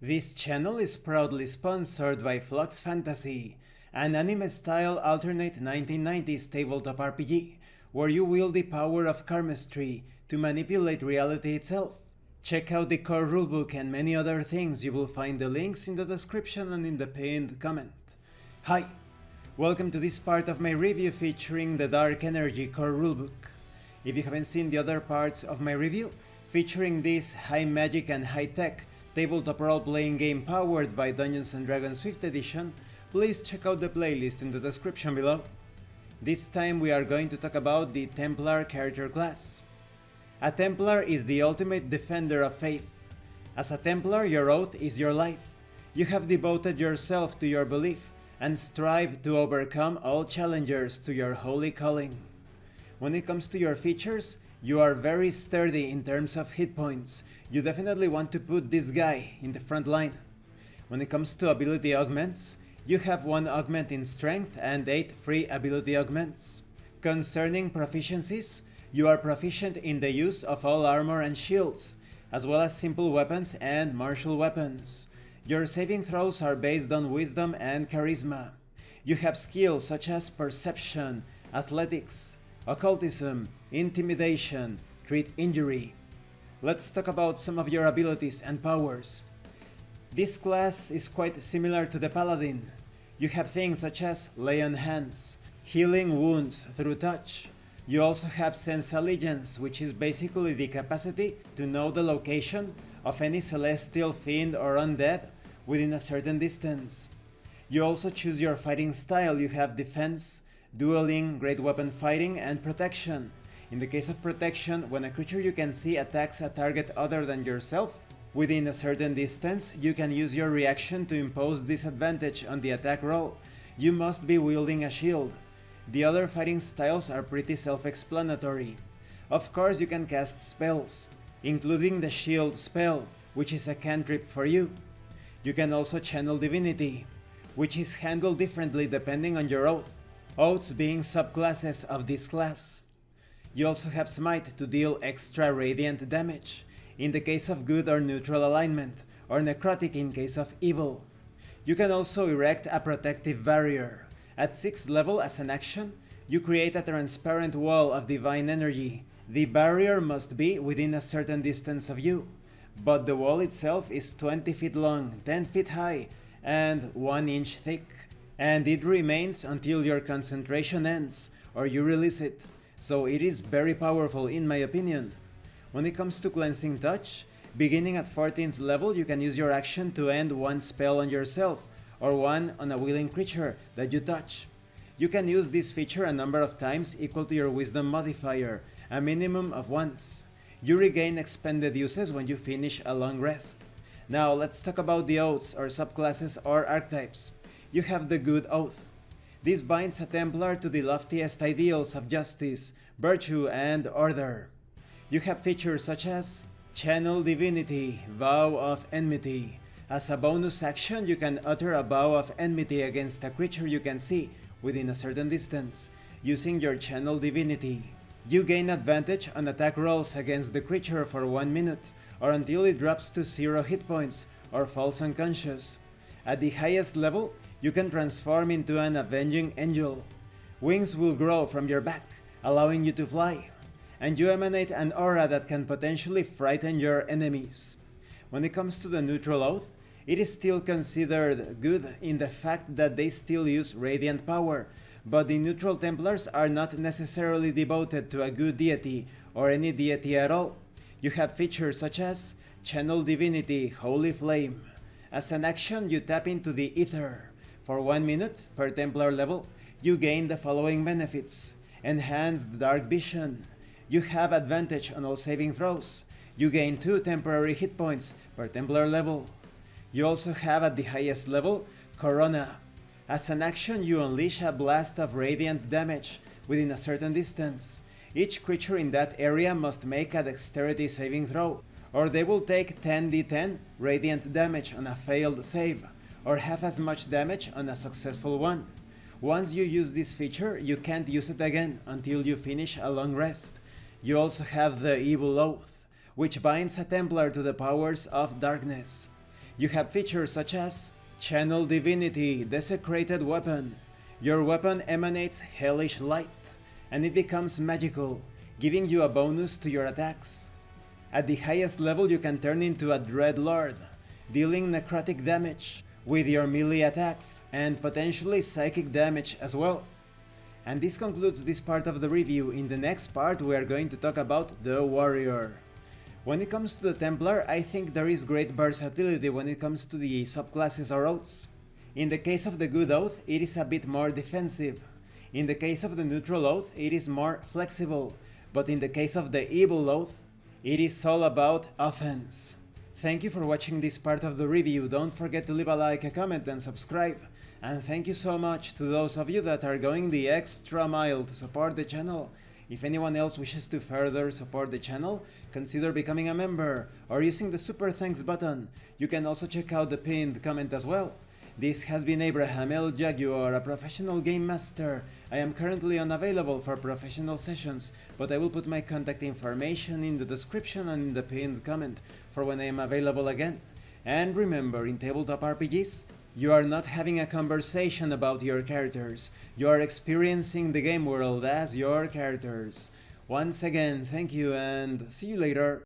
This channel is proudly sponsored by Flux Fantasy, an anime-style alternate 1990s tabletop RPG, where you wield the power of chemistry to manipulate reality itself. Check out the core rulebook and many other things. You will find the links in the description and in the pinned comment. Hi! Welcome to this part of my review featuring the DarkEnergy Core Rulebook. If you haven't seen the other parts of my review, featuring this high magic and high tech tabletop role-playing game powered by Dungeons & Dragons 5th edition, please check out the playlist in the description below. This time we are going to talk about the Templar character class. A Templar is the ultimate defender of faith. As a Templar, your oath is your life. You have devoted yourself to your belief and strive to overcome all challengers to your holy calling. When it comes to your features, you are very sturdy in terms of hit points. You definitely want to put this guy in the front line. When it comes to ability augments, you have 1 augment in strength and 8 free ability augments. Concerning proficiencies, you are proficient in the use of all armor and shields, as well as simple weapons and martial weapons. Your saving throws are based on wisdom and charisma. You have skills such as perception, athletics, occultism, intimidation, treat injury. Let's talk about some of your abilities and powers. This class is quite similar to the Paladin. You have things such as lay on hands, healing wounds through touch. You also have sense allegiance, which is basically the capacity to know the location of any celestial fiend or undead within a certain distance. You also choose your fighting style. You have defense, dueling, great weapon fighting, and protection. In the case of protection, when a creature you can see attacks a target other than yourself within a certain distance, you can use your reaction to impose disadvantage on the attack roll. You must be wielding a shield. The other fighting styles are pretty self-explanatory. Of course, you can cast spells, including the shield spell, which is a cantrip for you. You can also channel divinity, which is handled differently depending on your oath, oaths being subclasses of this class. You also have smite to deal extra radiant damage, in the case of good or neutral alignment, or necrotic in case of evil. You can also erect a protective barrier. At 6th level, as an action, you create a transparent wall of divine energy. The barrier must be within a certain distance of you, but the wall itself is 20 feet long, 10 feet high, and 1 inch thick. And it remains until your concentration ends, or you release it, so it is very powerful in my opinion. When it comes to cleansing touch, beginning at 14th level you can use your action to end 1 spell on yourself, or 1 on a willing creature that you touch. You can use this feature a number of times equal to your wisdom modifier, a minimum of once. You regain expended uses when you finish a long rest. Now let's talk about the oaths or subclasses or archetypes. You have the Good Oath. This binds a Templar to the loftiest ideals of justice, virtue, and order. You have features such as Channel Divinity, Vow of Enmity. As a bonus action, you can utter a vow of enmity against a creature you can see within a certain distance, using your Channel Divinity. You gain advantage on attack rolls against the creature for 1 minute, or until it drops to 0 hit points or falls unconscious. At the highest level, you can transform into an avenging angel. Wings will grow from your back, allowing you to fly, and you emanate an aura that can potentially frighten your enemies. When it comes to the neutral oath, it is still considered good in the fact that they still use radiant power, but the neutral Templars are not necessarily devoted to a good deity or any deity at all. You have features such as Channel Divinity, Holy Flame. As an action, you tap into the Ether. For 1 minute per Templar level, you gain the following benefits: Enhanced Dark Vision. You have advantage on all saving throws. You gain 2 temporary hit points per Templar level. You also have at the highest level, Corona. As an action, you unleash a blast of radiant damage within a certain distance. Each creature in that area must make a dexterity saving throw, or they will take 10d10 radiant damage on a failed save, or half as much damage on a successful one. Once you use this feature, you can't use it again until you finish a long rest. You also have the Evil Oath, which binds a Templar to the powers of darkness. You have features such as Channel Divinity, Desecrated Weapon. Your weapon emanates hellish light, and it becomes magical, giving you a bonus to your attacks. At the highest level you can turn into a Dreadlord, dealing necrotic damage with your melee attacks, and potentially psychic damage as well. And this concludes this part of the review. In the next part we are going to talk about the Warrior. When it comes to the Templar, I think there is great versatility when it comes to the subclasses or oaths. In the case of the Good Oath, it is a bit more defensive. In the case of the Neutral Oath, it is more flexible. But in the case of the Evil Oath, it is all about offense. Thank you for watching this part of the review. Don't forget to leave a like, a comment and subscribe. And thank you so much to those of you that are going the extra mile to support the channel. If anyone else wishes to further support the channel, consider becoming a member or using the super thanks button. You can also check out the pinned comment as well. This has been Abraham L. Jaguar, a professional game master. I am currently unavailable for professional sessions, but I will put my contact information in the description and in the pinned comment for when I am available again. And remember, in tabletop RPGs, you are not having a conversation about your characters, you are experiencing the game world as your characters. Once again, thank you and see you later.